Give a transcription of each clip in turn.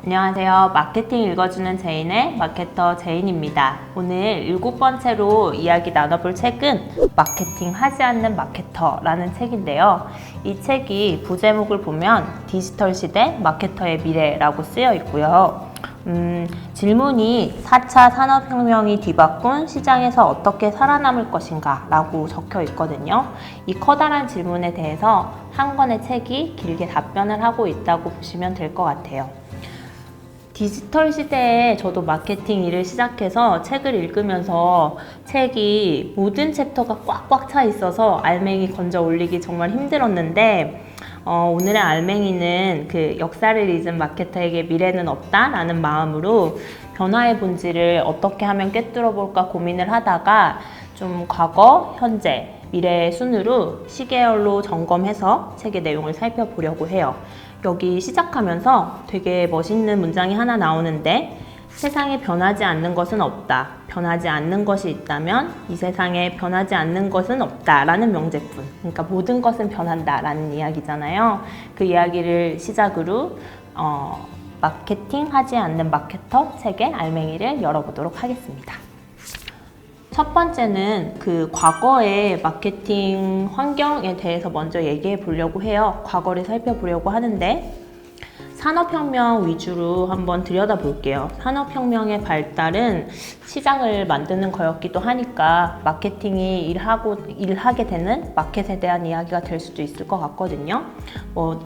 안녕하세요. 마케팅 읽어주는 제인의 마케터 제인입니다. 오늘 7번째로 이야기 나눠볼 책은 마케팅 하지 않는 마케터라는 책인데요. 이 책이 부제목을 보면 디지털 시대 마케터의 미래라고 쓰여 있고요. 질문이 4차 산업혁명이 뒤바꾼 시장에서 어떻게 살아남을 것인가 라고 적혀 있거든요. 이 커다란 질문에 대해서 한 권의 책이 길게 답변을 하고 있다고 보시면 될 것 같아요. 디지털 시대에 저도 마케팅 일을 시작해서 책을 읽으면서 책이 모든 챕터가 꽉꽉 차 있어서 알맹이 건져 올리기 정말 힘들었는데 오늘의 알맹이는 그 역사를 잊은 마케터에게 미래는 없다라는 마음으로 변화의 본질을 어떻게 하면 꿰뚫어 볼까 고민을 하다가 좀 과거, 현재, 미래의 순으로 시계열로 점검해서 책의 내용을 살펴보려고 해요. 여기 시작하면서 되게 멋있는 문장이 하나 나오는데 세상에 변하지 않는 것은 없다. 변하지 않는 것이 있다면 이 세상에 변하지 않는 것은 없다 라는 명제뿐. 그러니까 모든 것은 변한다 라는 이야기잖아요. 그 이야기를 시작으로 마케팅 하지 않는 마케터 책의 알맹이를 열어보도록 하겠습니다. 첫 번째는 그 과거의 마케팅 환경에 대해서 먼저 얘기해 보려고 해요. 과거를 살펴보려고 하는데 산업혁명 위주로 한번 들여다볼게요. 산업혁명의 발달은 시장을 만드는 거였기도 하니까 마케팅이 일하게 되는 마켓에 대한 이야기가 될 수도 있을 것 같거든요.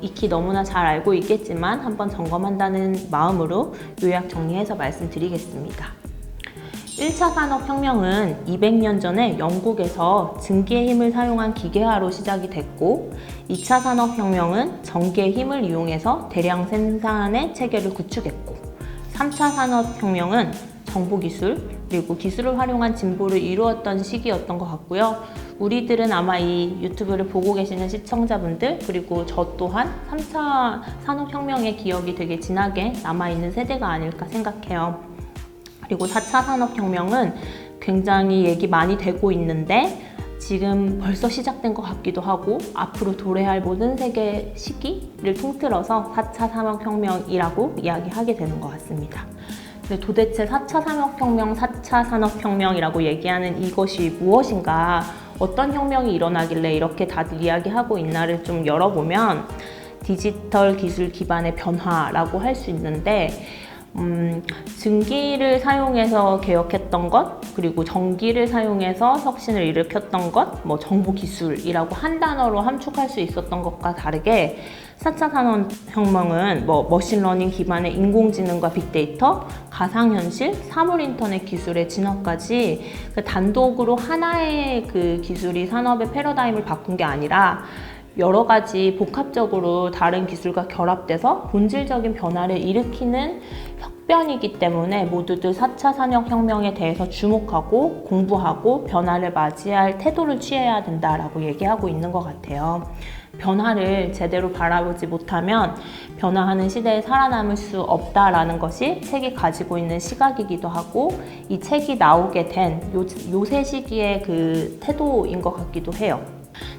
익히 너무나 잘 알고 있겠지만 한번 점검한다는 마음으로 요약 정리해서 말씀드리겠습니다. 1차 산업혁명은 200년 전에 영국에서 증기의 힘을 사용한 기계화로 시작이 됐고 2차 산업혁명은 전기의 힘을 이용해서 대량 생산의 체계를 구축했고 3차 산업혁명은 정보기술 그리고 기술을 활용한 진보를 이루었던 시기였던 것 같고요. 우리들은 아마 이 유튜브를 보고 계시는 시청자분들 그리고 저 또한 3차 산업혁명의 기억이 되게 진하게 남아있는 세대가 아닐까 생각해요. 그리고 4차 산업혁명은 굉장히 얘기 많이 되고 있는데 지금 벌써 시작된 것 같기도 하고 앞으로 도래할 모든 세계 시기를 통틀어서 4차 산업혁명이라고 이야기하게 되는 것 같습니다. 근데 도대체 4차 산업혁명, 4차 산업혁명이라고 얘기하는 이것이 무엇인가, 어떤 혁명이 일어나길래 이렇게 다들 이야기하고 있나를 좀 열어보면 디지털 기술 기반의 변화라고 할 수 있는데 증기를 사용해서 개혁했던 것, 그리고 전기를 사용해서 혁신을 일으켰던 것, 정보기술이라고 한 단어로 함축할 수 있었던 것과 다르게 4차 산업혁명은 머신러닝 기반의 인공지능과 빅데이터, 가상현실, 사물인터넷 기술의 진화까지 단독으로 하나의 그 기술이 산업의 패러다임을 바꾼 게 아니라 여러 가지 복합적으로 다른 기술과 결합돼서 본질적인 변화를 일으키는 혁변이기 때문에 모두들 4차 산업혁명에 대해서 주목하고 공부하고 변화를 맞이할 태도를 취해야 된다라고 얘기하고 있는 것 같아요. 변화를 제대로 바라보지 못하면 변화하는 시대에 살아남을 수 없다라는 것이 책이 가지고 있는 시각이기도 하고 이 책이 나오게 된 요새 시기의 그 태도인 것 같기도 해요.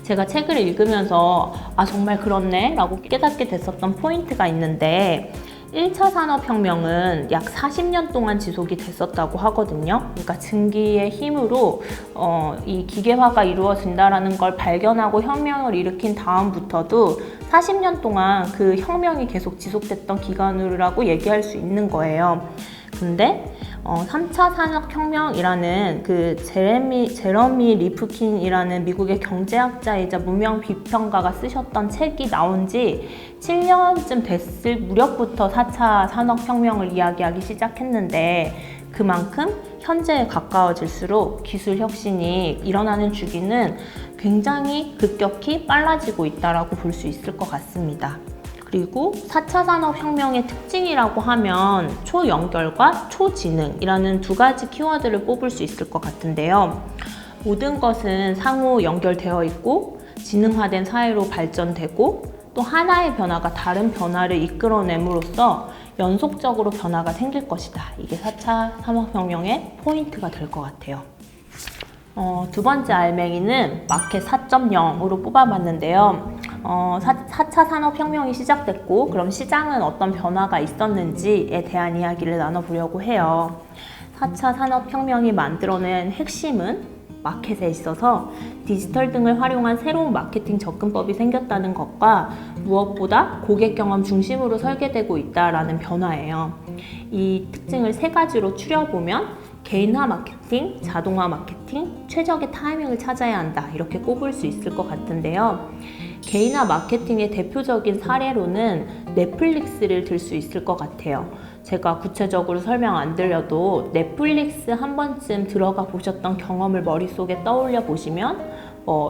제가 책을 읽으면서 정말 그렇네 라고 깨닫게 됐었던 포인트가 있는데 1차 산업혁명은 약 40년 동안 지속이 됐었다고 하거든요. 그러니까 증기의 힘으로 이 기계화가 이루어진다는 걸 발견하고 혁명을 일으킨 다음부터도 40년 동안 그 혁명이 계속 지속됐던 기간이라고 얘기할 수 있는 거예요. 근데 3차 산업혁명이라는 그 제러미 리프킨이라는 미국의 경제학자이자 무명 비평가가 쓰셨던 책이 나온 지 7년쯤 됐을 무렵부터 4차 산업혁명을 이야기하기 시작했는데 그만큼 현재에 가까워질수록 기술 혁신이 일어나는 주기는 굉장히 급격히 빨라지고 있다고 볼 수 있을 것 같습니다. 그리고 4차 산업혁명의 특징이라고 하면 초연결과 초지능이라는 두 가지 키워드를 뽑을 수 있을 것 같은데요. 모든 것은 상호 연결되어 있고 지능화된 사회로 발전되고 또 하나의 변화가 다른 변화를 이끌어냄으로써 연속적으로 변화가 생길 것이다. 이게 4차 산업혁명의 포인트가 될 것 같아요. 두 번째 알맹이는 마켓 4.0으로 뽑아봤는데요. 4차 산업혁명이 시작됐고 그럼 시장은 어떤 변화가 있었는지에 대한 이야기를 나눠보려고 해요. 4차 산업혁명이 만들어낸 핵심은 마켓에 있어서 디지털 등을 활용한 새로운 마케팅 접근법이 생겼다는 것과 무엇보다 고객 경험 중심으로 설계되고 있다는 변화예요. 이 특징을 세 가지로 추려보면 개인화 마케팅, 자동화 마케팅, 최적의 타이밍을 찾아야 한다 이렇게 꼽을 수 있을 것 같은데요. 개인화 마케팅의 대표적인 사례로는 넷플릭스를 들 수 있을 것 같아요. 제가 구체적으로 설명 안 드려도 넷플릭스 한 번쯤 들어가 보셨던 경험을 머릿속에 떠올려 보시면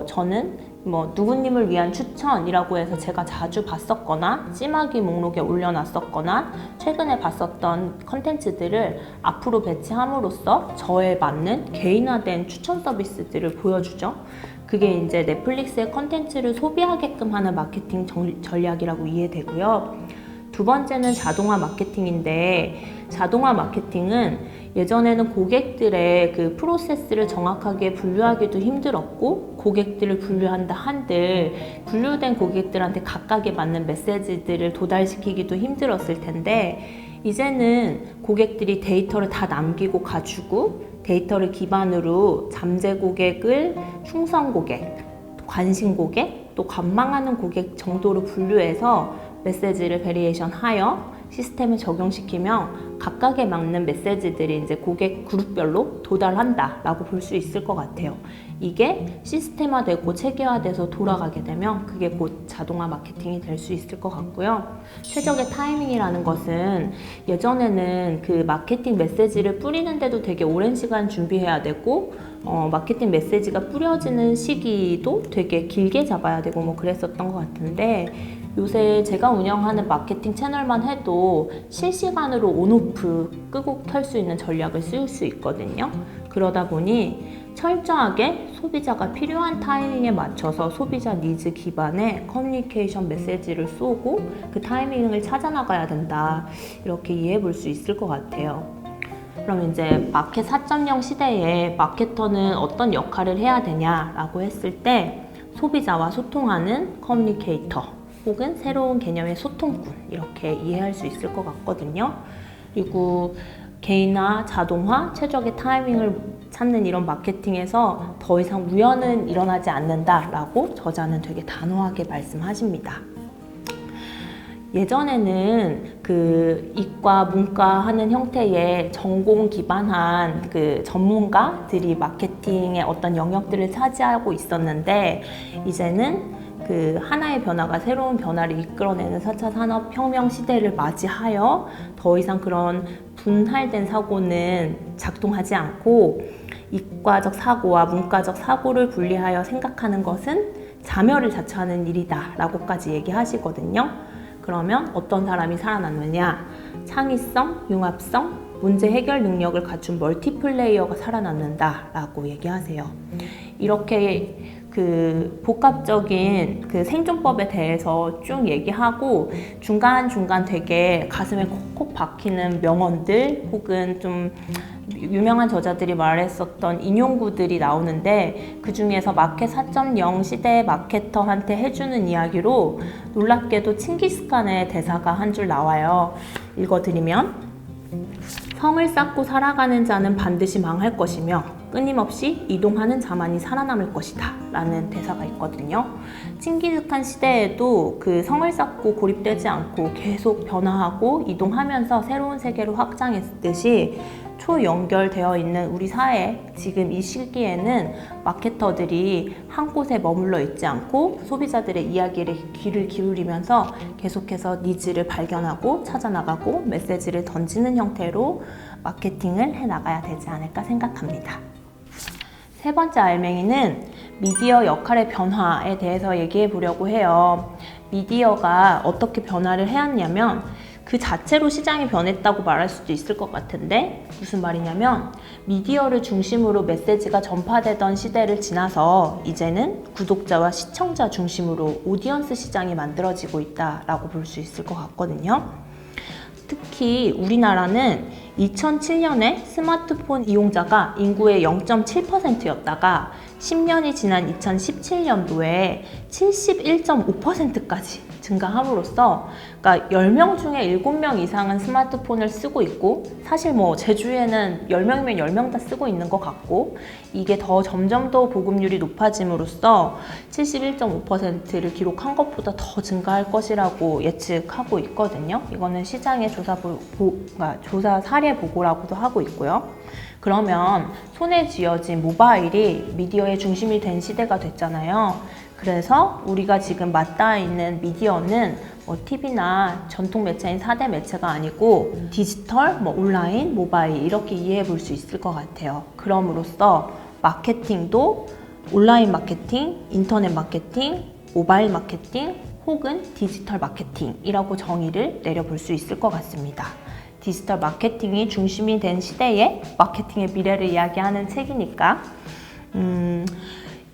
저는 누구님을 위한 추천이라고 해서 제가 자주 봤었거나 찜하기 목록에 올려놨었거나 최근에 봤었던 컨텐츠들을 앞으로 배치함으로써 저에 맞는 개인화된 추천 서비스들을 보여주죠. 그게 이제 넷플릭스의 컨텐츠를 소비하게끔 하는 마케팅 전략이라고 이해되고요. 두 번째는 자동화 마케팅인데, 자동화 마케팅은 예전에는 고객들의 그 프로세스를 정확하게 분류하기도 힘들었고 고객들을 분류한다 한들 분류된 고객들한테 각각에 맞는 메시지들을 도달시키기도 힘들었을 텐데, 이제는 고객들이 데이터를 다 남기고 가지고 데이터를 기반으로 잠재 고객을 충성 고객, 관심 고객, 또 관망하는 고객 정도로 분류해서 메시지를 베리에이션 하여 시스템에 적용시키면 각각에 맞는 메시지들이 이제 고객 그룹별로 도달한다라고 볼 수 있을 것 같아요. 이게 시스템화되고 체계화돼서 돌아가게 되면 그게 곧 자동화 마케팅이 될 수 있을 것 같고요. 최적의 타이밍이라는 것은 예전에는 그 마케팅 메시지를 뿌리는데도 되게 오랜 시간 준비해야 되고 마케팅 메시지가 뿌려지는 시기도 되게 길게 잡아야 되고 그랬었던 것 같은데, 요새 제가 운영하는 마케팅 채널만 해도 실시간으로 온오프 끄고 켤 수 있는 전략을 쓸 수 있거든요. 그러다 보니 철저하게 소비자가 필요한 타이밍에 맞춰서 소비자 니즈 기반의 커뮤니케이션 메시지를 쏘고 그 타이밍을 찾아 나가야 된다, 이렇게 이해해 볼 수 있을 것 같아요. 그럼 이제 마켓 4.0 시대에 마케터는 어떤 역할을 해야 되냐라고 했을 때, 소비자와 소통하는 커뮤니케이터 혹은 새로운 개념의 소통꾼, 이렇게 이해할 수 있을 것 같거든요. 그리고 개인화, 자동화, 최적의 타이밍을 찾는 이런 마케팅에서 더 이상 우연은 일어나지 않는다라고 저자는 되게 단호하게 말씀하십니다. 예전에는 그 이과, 문과 하는 형태의 전공 기반한 그 전문가들이 마케팅의 어떤 영역들을 차지하고 있었는데, 이제는 그 하나의 변화가 새로운 변화를 이끌어내는 4차 산업혁명 시대를 맞이하여 더 이상 그런 분할된 사고는 작동하지 않고 이과적 사고와 문과적 사고를 분리하여 생각하는 것은 자멸을 자처하는 일이다 라고까지 얘기하시거든요. 그러면 어떤 사람이 살아남느냐? 창의성, 융합성, 문제 해결 능력을 갖춘 멀티플레이어가 살아남는다 라고 얘기하세요. 이렇게 그 복합적인 그 생존법에 대해서 쭉 얘기하고 중간중간 되게 가슴에 콕콕 박히는 명언들 혹은 좀 유명한 저자들이 말했었던 인용구들이 나오는데, 그 중에서 마켓 4.0 시대의 마케터한테 해주는 이야기로 놀랍게도 칭기스칸의 대사가 한 줄 나와요. 읽어드리면, 성을 쌓고 살아가는 자는 반드시 망할 것이며 끊임없이 이동하는 자만이 살아남을 것이다 라는 대사가 있거든요. 칭기스칸 시대에도 그 성을 쌓고 고립되지 않고 계속 변화하고 이동하면서 새로운 세계로 확장했듯이 초연결되어 있는 우리 사회, 지금 이 시기에는 마케터들이 한 곳에 머물러 있지 않고 소비자들의 이야기에 귀를 기울이면서 계속해서 니즈를 발견하고 찾아나가고 메시지를 던지는 형태로 마케팅을 해나가야 되지 않을까 생각합니다. 세 번째 알맹이는 미디어 역할의 변화에 대해서 얘기해 보려고 해요. 미디어가 어떻게 변화를 해왔냐면, 그 자체로 시장이 변했다고 말할 수도 있을 것 같은데, 무슨 말이냐면 미디어를 중심으로 메시지가 전파되던 시대를 지나서 이제는 구독자와 시청자 중심으로 오디언스 시장이 만들어지고 있다라고 볼 수 있을 것 같거든요. 특히 우리나라는 2007년에 스마트폰 이용자가 인구의 0.7%였다가 10년이 지난 2017년도에 71.5%까지 증가함으로써, 그러니까 10명 중에 7명 이상은 스마트폰을 쓰고 있고, 사실 뭐 제 주위에는 10명이면 10명 다 쓰고 있는 것 같고, 이게 더 점점 더 보급률이 높아짐으로써 71.5%를 기록한 것보다 더 증가할 것이라고 예측하고 있거든요. 이거는 시장의 조사 사례 보고라고도 하고 있고요. 그러면 손에 쥐어진 모바일이 미디어의 중심이 된 시대가 됐잖아요. 그래서 우리가 지금 맞닿아 있는 미디어는 뭐 TV나 전통 매체인 4대 매체가 아니고 디지털, 뭐 온라인, 모바일 이렇게 이해해 볼 수 있을 것 같아요. 그럼으로써 마케팅도 온라인 마케팅, 인터넷 마케팅, 모바일 마케팅 혹은 디지털 마케팅이라고 정의를 내려볼 수 있을 것 같습니다. 디지털 마케팅이 중심이 된 시대에 마케팅의 미래를 이야기하는 책이니까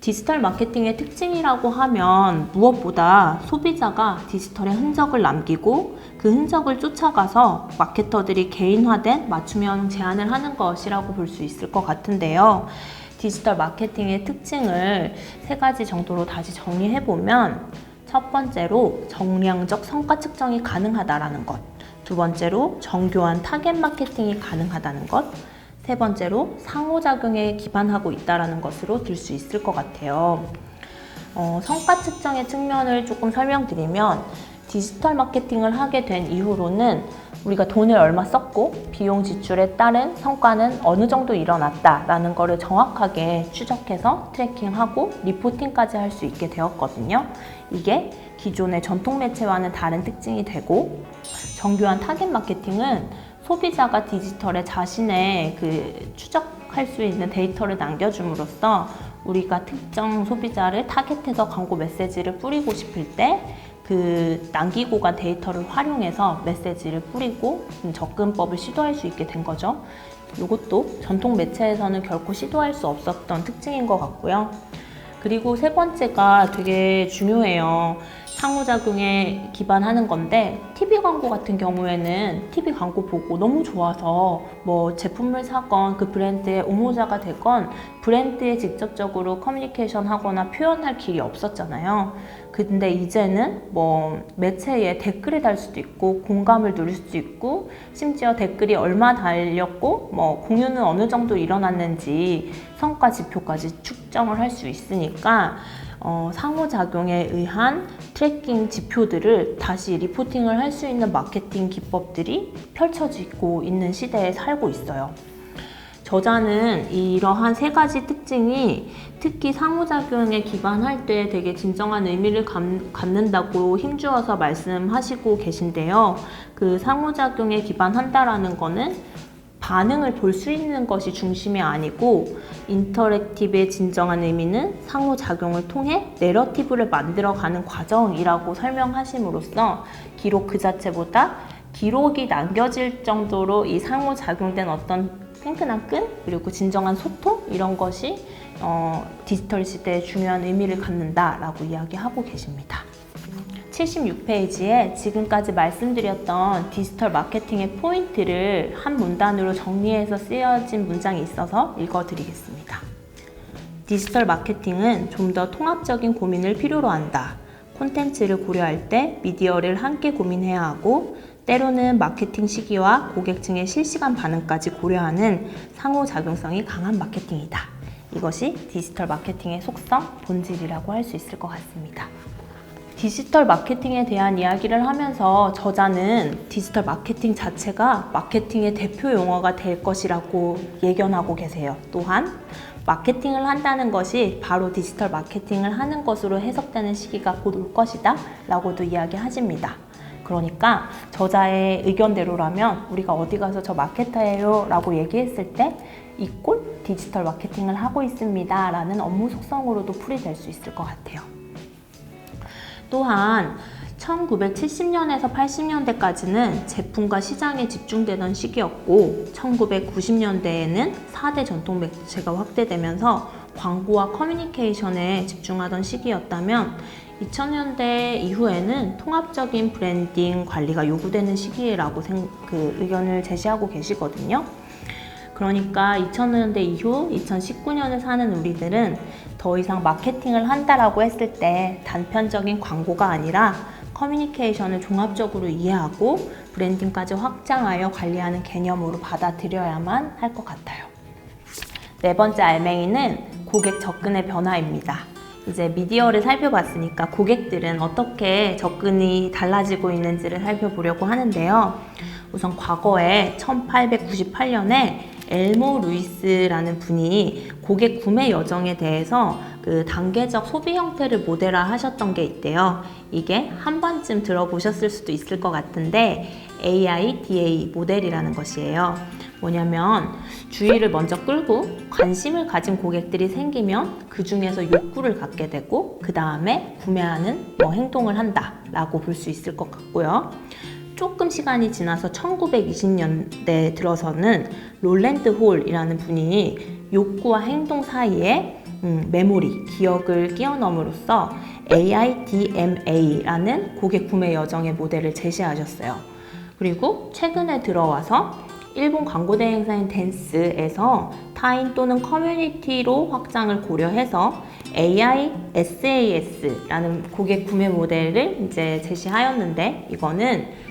디지털 마케팅의 특징이라고 하면 무엇보다 소비자가 디지털에 흔적을 남기고 그 흔적을 쫓아가서 마케터들이 개인화된 맞춤형 제안을 하는 것이라고 볼 수 있을 것 같은데요. 디지털 마케팅의 특징을 3가지 정도로 다시 정리해보면, 첫 번째로 정량적 성과 측정이 가능하다라는 것, 두 번째로 정교한 타겟 마케팅이 가능하다는 것, 세 번째로 상호작용에 기반하고 있다는 것으로 들 수 있을 것 같아요. 성과 측정의 측면을 조금 설명드리면, 디지털 마케팅을 하게 된 이후로는 우리가 돈을 얼마 썼고 비용 지출에 따른 성과는 어느 정도 일어났다라는 것을 정확하게 추적해서 트래킹하고 리포팅까지 할 수 있게 되었거든요. 이게 기존의 전통 매체와는 다른 특징이 되고, 정교한 타겟 마케팅은 소비자가 디지털에 자신의 추적할 수 있는 데이터를 남겨줌으로써 우리가 특정 소비자를 타겟해서 광고 메시지를 뿌리고 싶을 때 남기고 간 데이터를 활용해서 메시지를 뿌리고 접근법을 시도할 수 있게 된 거죠. 이것도 전통 매체에서는 결코 시도할 수 없었던 특징인 것 같고요. 그리고 세 번째가 되게 중요해요. 상호작용에 기반하는 건데, TV 광고 같은 경우에는 TV 광고 보고 너무 좋아서 뭐 제품을 사건 그 브랜드의 옹호자가 되건 브랜드에 직접적으로 커뮤니케이션 하거나 표현할 길이 없었잖아요. 근데 이제는 뭐 매체에 댓글을 달 수도 있고 공감을 누릴 수도 있고, 심지어 댓글이 얼마 달렸고 뭐 공유는 어느 정도 일어났는지 성과 지표까지 측정을 할 수 있으니까 상호작용에 의한 트래킹 지표들을 다시 리포팅을 할 수 있는 마케팅 기법들이 펼쳐지고 있는 시대에 살고 있어요. 저자는 이러한 3가지 특징이 특히 상호작용에 기반할 때 되게 진정한 의미를 갖는다고 힘주어서 말씀하시고 계신데요. 그 상호작용에 기반한다라는 거는 반응을 볼 수 있는 것이 중심이 아니고, 인터랙티브의 진정한 의미는 상호작용을 통해 내러티브를 만들어가는 과정이라고 설명하심으로써 기록 그 자체보다 기록이 남겨질 정도로 이 상호작용된 어떤 끈끈한 끈, 그리고 진정한 소통, 이런 것이 디지털 시대에 중요한 의미를 갖는다라고 이야기하고 계십니다. 76페이지에 지금까지 말씀드렸던 디지털 마케팅의 포인트를 한 문단으로 정리해서 쓰여진 문장이 있어서 읽어드리겠습니다. 디지털 마케팅은 좀 더 통합적인 고민을 필요로 한다. 콘텐츠를 고려할 때 미디어를 함께 고민해야 하고, 때로는 마케팅 시기와 고객층의 실시간 반응까지 고려하는 상호작용성이 강한 마케팅이다. 이것이 디지털 마케팅의 속성, 본질이라고 할 수 있을 것 같습니다. 디지털 마케팅에 대한 이야기를 하면서 저자는 디지털 마케팅 자체가 마케팅의 대표 용어가 될 것이라고 예견하고 계세요. 또한 마케팅을 한다는 것이 바로 디지털 마케팅을 하는 것으로 해석되는 시기가 곧 올 것이다 라고도 이야기하십니다. 그러니까 저자의 의견대로라면 우리가 어디 가서 저 마케터예요 라고 얘기했을 때 이꼴 디지털 마케팅을 하고 있습니다 라는 업무 속성으로도 풀이될 수 있을 것 같아요. 또한 1970년에서 80년대까지는 제품과 시장에 집중되던 시기였고, 1990년대에는 4대 전통 매체가 확대되면서 광고와 커뮤니케이션에 집중하던 시기였다면, 2000년대 이후에는 통합적인 브랜딩 관리가 요구되는 시기라고 의견을 제시하고 계시거든요. 그러니까 2000년대 이후 2019년을 사는 우리들은 더 이상 마케팅을 한다라고 했을 때 단편적인 광고가 아니라 커뮤니케이션을 종합적으로 이해하고 브랜딩까지 확장하여 관리하는 개념으로 받아들여야만 할 것 같아요. 네 번째 알맹이는 고객 접근의 변화입니다. 이제 미디어를 살펴봤으니까 고객들은 어떻게 접근이 달라지고 있는지를 살펴보려고 하는데요. 우선 과거에 1898년에 엘모 루이스라는 분이 고객 구매 여정에 대해서 그 단계적 소비 형태를 모델화하셨던 게 있대요. 이게 한 번쯤 들어보셨을 수도 있을 것 같은데 AIDA 모델이라는 것이에요. 뭐냐면 주의를 먼저 끌고 관심을 가진 고객들이 생기면 그 중에서 욕구를 갖게 되고 그 다음에 구매하는 행동을 한다라고 볼 수 있을 것 같고요. 조금 시간이 지나서 1920년대 들어서는 롤랜드 홀이라는 분이 욕구와 행동 사이에 메모리, 기억을 끼워 넣음으로써 AIDMA라는 고객 구매 여정의 모델을 제시하셨어요. 그리고 최근에 들어와서 일본 광고 대행사인 댄스에서 타인 또는 커뮤니티로 확장을 고려해서 AISAS라는 고객 구매 모델을 이제 제시하였는데 이거는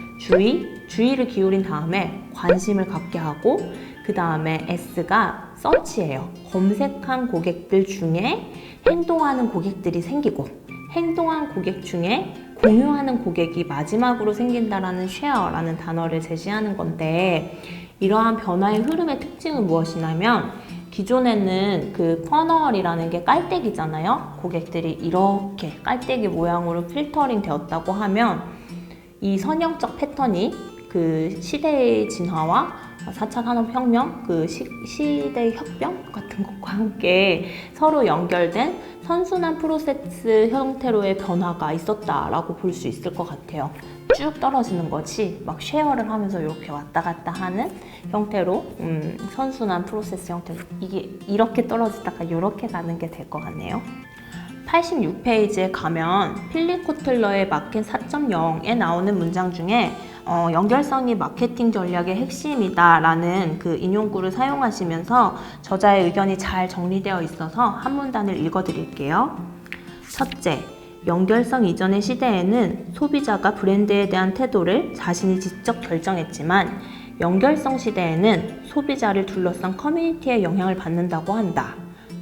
주의를 기울인 다음에 관심을 갖게 하고 그 다음에 S가 서치예요. 검색한 고객들 중에 행동하는 고객들이 생기고 행동한 고객 중에 공유하는 고객이 마지막으로 생긴다라는 쉐어라는 단어를 제시하는 건데 이러한 변화의 흐름의 특징은 무엇이냐면 기존에는 그 퍼널이라는 게 깔때기잖아요. 고객들이 이렇게 깔때기 모양으로 필터링 되었다고 하면 이 선형적 패턴이 그 시대의 진화와 4차 산업혁명, 그 시대의 혁명 같은 것과 함께 서로 연결된 선순환 프로세스 형태로의 변화가 있었다라고 볼 수 있을 것 같아요. 쭉 떨어지는 것이 막 쉐어를 하면서 이렇게 왔다 갔다 하는 형태로 선순환 프로세스 형태로 이게 이렇게 떨어지다가 이렇게 가는 게 될 것 같네요. 86페이지에 가면 필립 코틀러의 마켓 4.0에 나오는 문장 중에 연결성이 마케팅 전략의 핵심이다 라는 그 인용구를 사용하시면서 저자의 의견이 잘 정리되어 있어서 한 문단을 읽어드릴게요. 첫째, 연결성 이전의 시대에는 소비자가 브랜드에 대한 태도를 자신이 직접 결정했지만 연결성 시대에는 소비자를 둘러싼 커뮤니티의 영향을 받는다고 한다.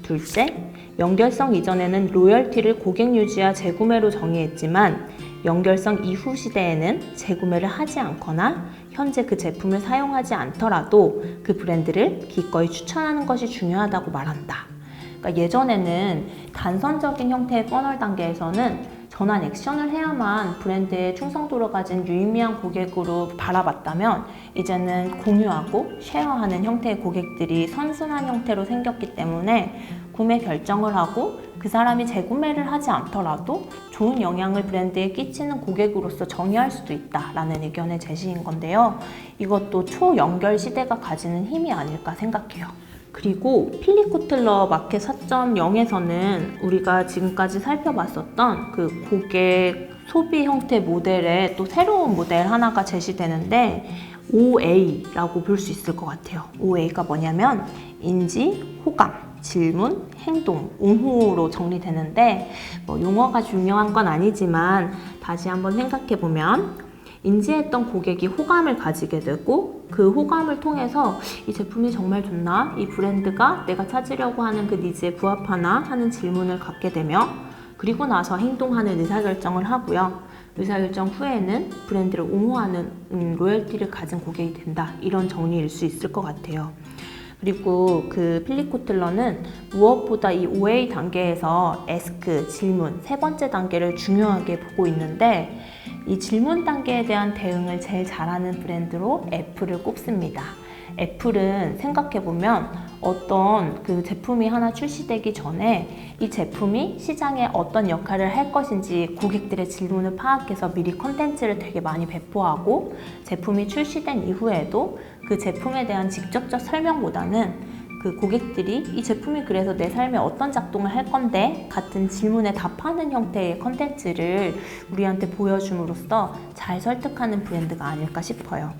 둘째, 연결성 이전에는 로열티를 고객 유지와 재구매로 정의했지만 연결성 이후 시대에는 재구매를 하지 않거나 현재 그 제품을 사용하지 않더라도 그 브랜드를 기꺼이 추천하는 것이 중요하다고 말한다. 그러니까 예전에는 단선적인 형태의 퍼널 단계에서는 전환 액션을 해야만 브랜드의 충성도를 가진 유의미한 고객으로 바라봤다면 이제는 공유하고 쉐어하는 형태의 고객들이 선순환 형태로 생겼기 때문에 구매 결정을 하고 그 사람이 재구매를 하지 않더라도 좋은 영향을 브랜드에 끼치는 고객으로서 정의할 수도 있다라는 의견의 제시인 건데요. 이것도 초연결 시대가 가지는 힘이 아닐까 생각해요. 그리고 필립 코틀러 마켓 4.0에서는 우리가 지금까지 살펴봤었던 그 고객 소비 형태 모델의 또 새로운 모델 하나가 제시되는데 OA라고 볼 수 있을 것 같아요. OA가 뭐냐면 인지, 호감, 질문, 행동, 옹호로 정리되는데 용어가 중요한 건 아니지만 다시 한번 생각해보면 인지했던 고객이 호감을 가지게 되고 그 호감을 통해서 이 제품이 정말 좋나? 이 브랜드가 내가 찾으려고 하는 그 니즈에 부합하나? 하는 질문을 갖게 되며 그리고 나서 행동하는 의사결정을 하고요. 의사결정 후에는 브랜드를 옹호하는 로열티를 가진 고객이 된다. 이런 정리일 수 있을 것 같아요. 그리고 그 필립 코틀러는 무엇보다 이 OA 단계에서 에스크, 질문, 세 번째 단계를 중요하게 보고 있는데 이 질문 단계에 대한 대응을 제일 잘하는 브랜드로 애플을 꼽습니다. 애플은 생각해보면 어떤 그 제품이 하나 출시되기 전에 이 제품이 시장에 어떤 역할을 할 것인지 고객들의 질문을 파악해서 미리 컨텐츠를 되게 많이 배포하고 제품이 출시된 이후에도 그 제품에 대한 직접적 설명보다는 그 고객들이 이 제품이 그래서 내 삶에 어떤 작동을 할 건데 같은 질문에 답하는 형태의 컨텐츠를 우리한테 보여줌으로써 잘 설득하는 브랜드가 아닐까 싶어요.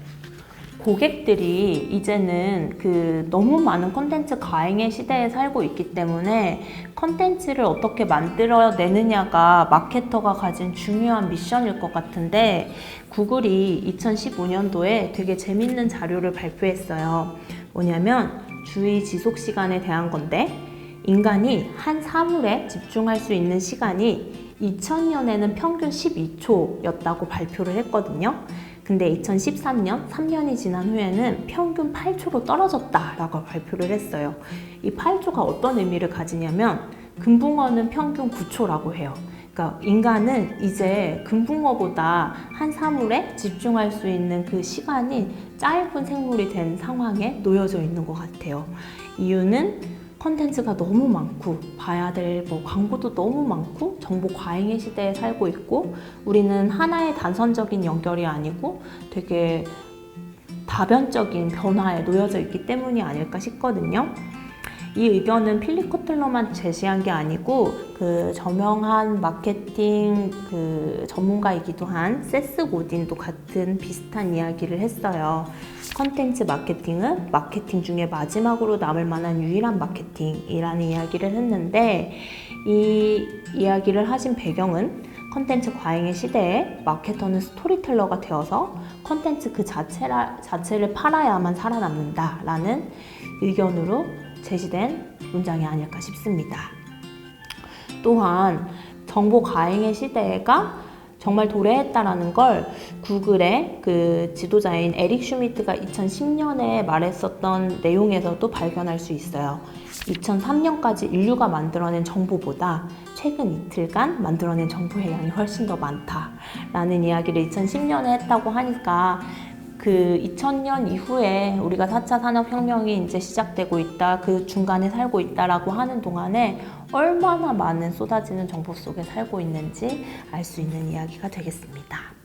고객들이 이제는 너무 많은 콘텐츠 과잉의 시대에 살고 있기 때문에 콘텐츠를 어떻게 만들어내느냐가 마케터가 가진 중요한 미션일 것 같은데, 구글이 2015년도에 되게 재밌는 자료를 발표했어요. 뭐냐면 주의 지속 시간에 대한 건데, 인간이 한 사물에 집중할 수 있는 시간이 2000년에는 평균 12초였다고 발표를 했거든요. 근데 2013년, 3년이 지난 후에는 평균 8초로 떨어졌다라고 발표를 했어요. 이 8초가 어떤 의미를 가지냐면 금붕어는 평균 9초라고 해요. 그러니까 인간은 이제 금붕어보다 한 사물에 집중할 수 있는 그 시간이 짧은 생물이 된 상황에 놓여져 있는 것 같아요. 이유는 컨텐츠가 너무 많고 봐야 될 광고도 너무 많고 정보 과잉의 시대에 살고 있고, 우리는 하나의 단선적인 연결이 아니고 되게 다변적인 변화에 놓여져 있기 때문이 아닐까 싶거든요. 이 의견은 필립 코틀러만 제시한 게 아니고 저명한 마케팅 전문가이기도 한 세스 고딘도 같은 비슷한 이야기를 했어요. 컨텐츠 마케팅은 마케팅 중에 마지막으로 남을 만한 유일한 마케팅이라는 이야기를 했는데, 이 이야기를 하신 배경은 컨텐츠 과잉의 시대에 마케터는 스토리텔러가 되어서 컨텐츠 그 자체를 팔아야만 살아남는다라는 의견으로 제시된 문장이 아닐까 싶습니다. 또한 정보 과잉의 시대가 정말 도래했다라는 걸 구글의 지도자인 에릭 슈미트가 2010년에 말했었던 내용에서도 발견할 수 있어요. 2003년까지 인류가 만들어낸 정보보다 최근 이틀간 만들어낸 정보의 양이 훨씬 더 많다라는 이야기를 2010년에 했다고 하니까 2000년 이후에 우리가 4차 산업혁명이 이제 시작되고 있다, 그 중간에 살고 있다라고 하는 동안에 얼마나 많은 쏟아지는 정보 속에 살고 있는지 알 수 있는 이야기가 되겠습니다.